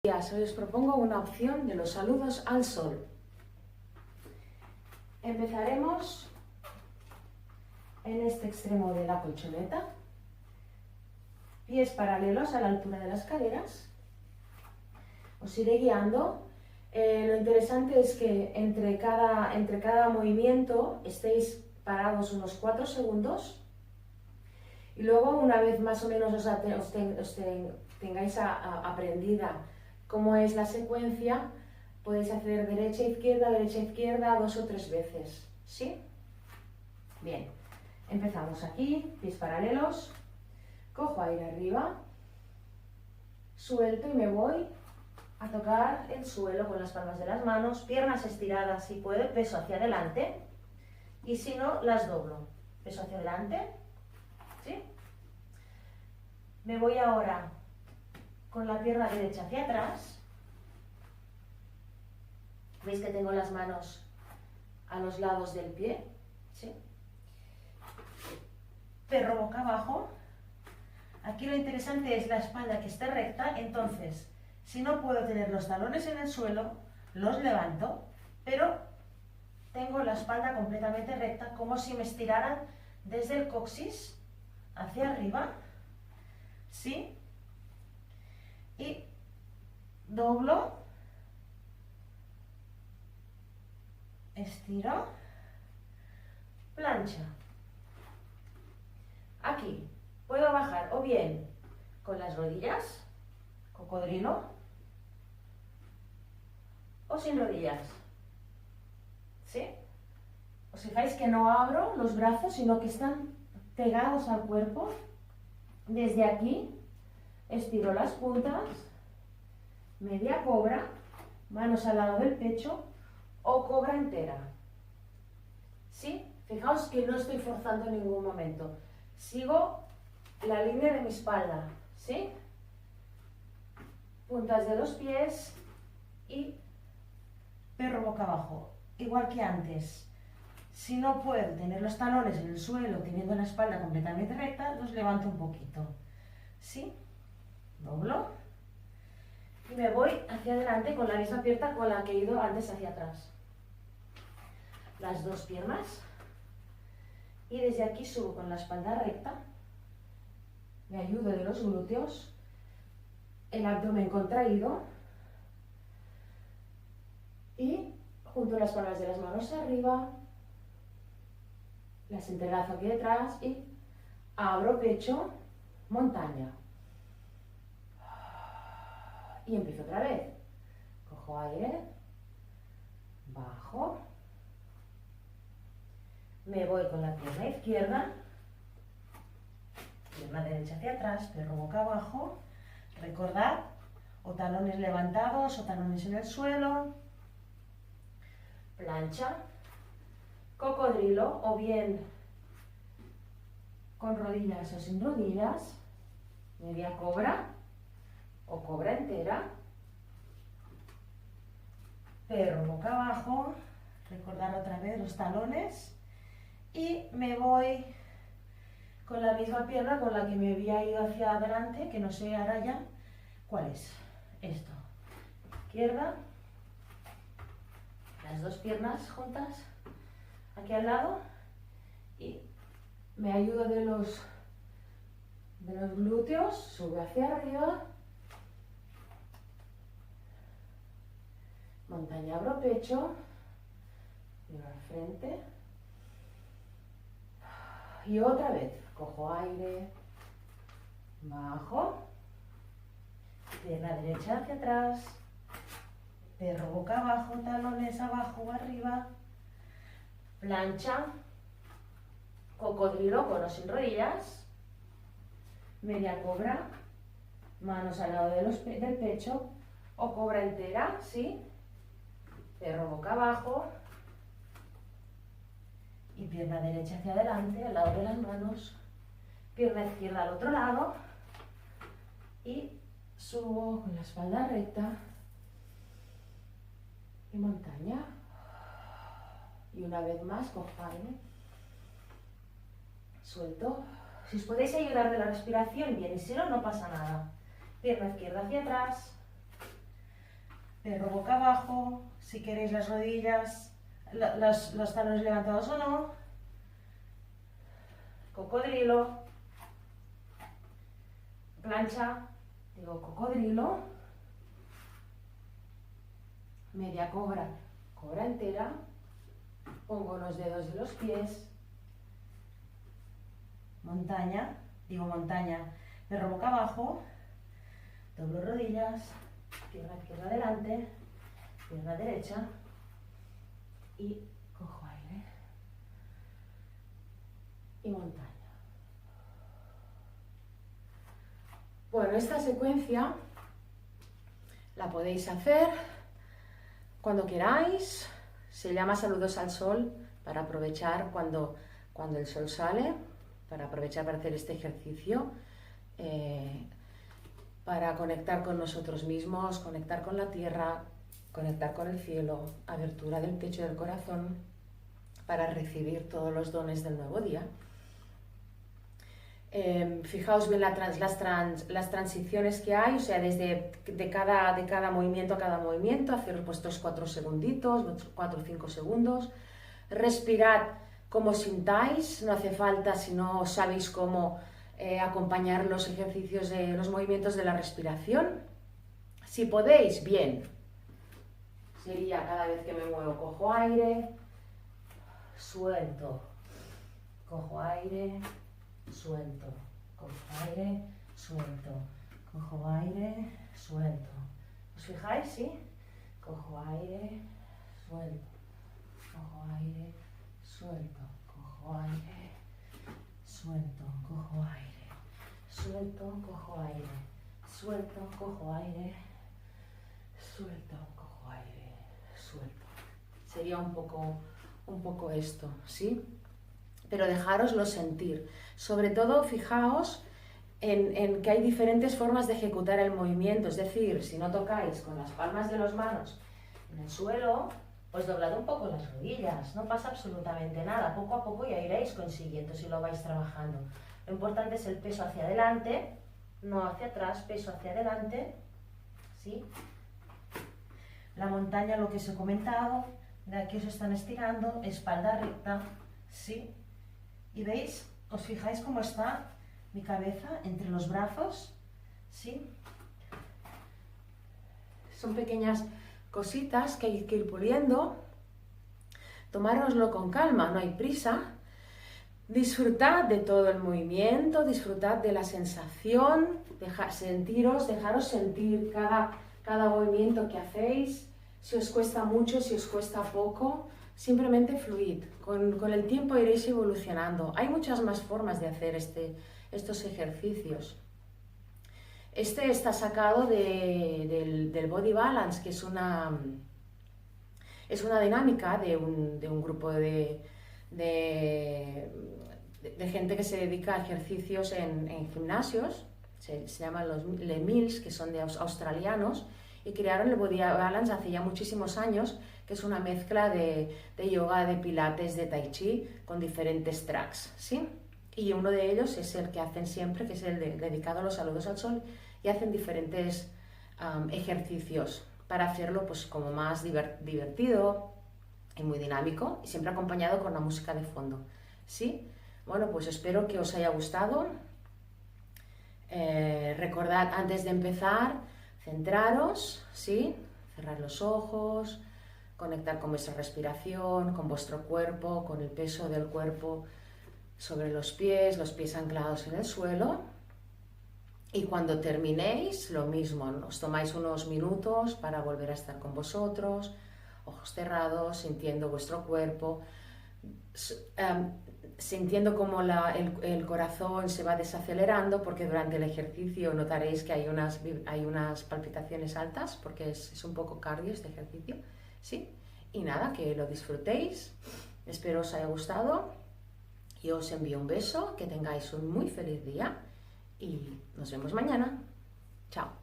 Hoy os propongo una opción de los saludos al sol. Empezaremos en este extremo de la colchoneta, pies paralelos a la altura de las caderas. Os iré guiando. Lo interesante es que entre cada movimiento estéis parados unos 4 segundos y luego, una vez más o menos tengáis aprendida cómo es la secuencia, podéis hacer derecha, izquierda 2 o 3 veces, ¿sí? Bien, empezamos aquí, pies paralelos, cojo aire arriba, suelto y me voy a tocar el suelo con las palmas de las manos, piernas estiradas si puedo, peso hacia adelante, y si no, las doblo, peso hacia adelante, ¿sí? Me voy ahora con la pierna derecha hacia atrás. ¿Veis que tengo las manos a los lados del pie? ¿Sí? Perro boca abajo. Aquí lo interesante es la espalda que esté recta, entonces, si no puedo tener los talones en el suelo, los levanto, pero tengo la espalda completamente recta, como si me estiraran desde el coxis hacia arriba, ¿sí? Y doblo, estiro, plancha. Aquí puedo bajar o bien con las rodillas, cocodrilo, o sin rodillas, ¿sí? Os fijáis que no abro los brazos, sino que están pegados al cuerpo. Desde aquí estiro las puntas, media cobra, manos al lado del pecho o cobra entera, ¿sí? Fijaos que no estoy forzando en ningún momento, sigo la línea de mi espalda, ¿sí? Puntas de los pies y perro boca abajo, igual que antes. Si no puedo tener los talones en el suelo teniendo la espalda completamente recta, los levanto un poquito, ¿sí? Doblo y me voy hacia adelante con la misma pierna con la que he ido antes hacia atrás. Las dos piernas y desde aquí subo con la espalda recta, me ayudo de los glúteos, el abdomen contraído y junto las palmas de las manos arriba, las entrelazo aquí detrás y abro pecho, montaña. Y empiezo otra vez. Cojo aire, bajo, me voy con la pierna izquierda, pierna derecha hacia atrás, perro boca abajo. Recordad, o talones levantados o talones en el suelo, plancha, cocodrilo, o bien con rodillas o sin rodillas, media cobra o cobra entera, perro boca abajo, recordar otra vez los talones, y me voy con la misma pierna con la que me había ido hacia adelante, que no sé ahora ya cuál es. Esto, izquierda, las dos piernas juntas aquí al lado y me ayudo de los glúteos, sube hacia arriba, montaña, abro pecho, miro al frente y otra vez, cojo aire, bajo, pierna derecha hacia atrás, perro boca abajo, talones abajo o arriba, plancha, cocodrilo con o sin rodillas, media cobra, manos al lado del pecho o cobra entera, ¿sí? Perro boca abajo y pierna derecha hacia adelante, al lado de las manos, pierna izquierda al otro lado y subo con la espalda recta y montaña. Y una vez más cojo aire, suelto. Si os podéis ayudar de la respiración, bien, y si no, no pasa nada. Pierna izquierda hacia atrás, perro boca abajo, si queréis las rodillas, los talones levantados o no, cocodrilo, plancha, digo cocodrilo, media cobra, cobra entera, pongo los dedos de los pies, montaña, digo montaña, perro boca abajo, doblo rodillas, pierna izquierda adelante, pierna derecha y cojo aire y montaña. Bueno, esta secuencia la podéis hacer cuando queráis. Se llama saludos al sol para aprovechar cuando el sol sale, para aprovechar para hacer este ejercicio, para conectar con nosotros mismos, conectar con la tierra, conectar con el cielo, abertura del pecho y del corazón, para recibir todos los dones del nuevo día. Fijaos bien las transiciones que hay, o sea, desde de cada movimiento a cada movimiento, hacer vuestros 4 segunditos, 4 o 5 segundos. Respirad como sintáis, no hace falta si no sabéis cómo acompañar los ejercicios de los movimientos de la respiración. Si podéis, bien. Sería cada vez que me muevo, cojo aire, suelto, cojo aire, suelto, cojo aire, suelto, cojo aire, suelto. ¿Os fijáis? ¿Sí? Cojo aire, suelto, cojo aire, suelto, cojo aire, suelto, cojo aire, suelto, cojo aire, suelto, cojo aire, suelto, cojo aire, suelto. Sería un poco esto, ¿sí? Pero dejároslo sentir. Sobre todo, fijaos en que hay diferentes formas de ejecutar el movimiento. Es decir, si no tocáis con las palmas de las manos en el suelo, pues doblad un poco las rodillas. No pasa absolutamente nada. Poco a poco ya iréis consiguiendo si lo vais trabajando. Lo importante es el peso hacia adelante, no hacia atrás, peso hacia adelante, ¿sí? La montaña, lo que os he comentado, de aquí os están estirando, espalda recta, ¿sí? Y veis, os fijáis cómo está mi cabeza entre los brazos, ¿sí? Son pequeñas cositas que hay que ir puliendo. Tomároslo con calma, no hay prisa. Disfrutad de todo el movimiento, disfrutad de la sensación, dejaros sentir cada movimiento que hacéis. Si os cuesta mucho, si os cuesta poco, simplemente fluid. Con el tiempo iréis evolucionando. Hay muchas más formas de hacer estos ejercicios. Este está sacado del Body Balance, que es una dinámica de un grupo de gente que se dedica a ejercicios en gimnasios. Se llaman los Le Mills, que son australianos, y crearon el Body Balance hace ya muchísimos años, que es una mezcla de yoga, de pilates, de tai chi, con diferentes tracks, ¿sí? Y uno de ellos es el que hacen siempre, que es el dedicado a los saludos al sol, y hacen diferentes ejercicios para hacerlo pues como más divertido y muy dinámico, y siempre acompañado con la música de fondo, ¿sí? Bueno, pues espero que os haya gustado. Recordad, antes de empezar, centraros, ¿sí? Cerrar los ojos, conectar con vuestra respiración, con vuestro cuerpo, con el peso del cuerpo sobre los pies anclados en el suelo. Y cuando terminéis, lo mismo, os tomáis unos minutos para volver a estar con vosotros, ojos cerrados, sintiendo vuestro cuerpo, sintiendo cómo el corazón se va desacelerando, porque durante el ejercicio notaréis que hay unas palpitaciones altas, porque es un poco cardio este ejercicio, ¿sí? Y nada, que lo disfrutéis, espero os haya gustado, y os envío un beso, que tengáis un muy feliz día, y nos vemos mañana. Chao.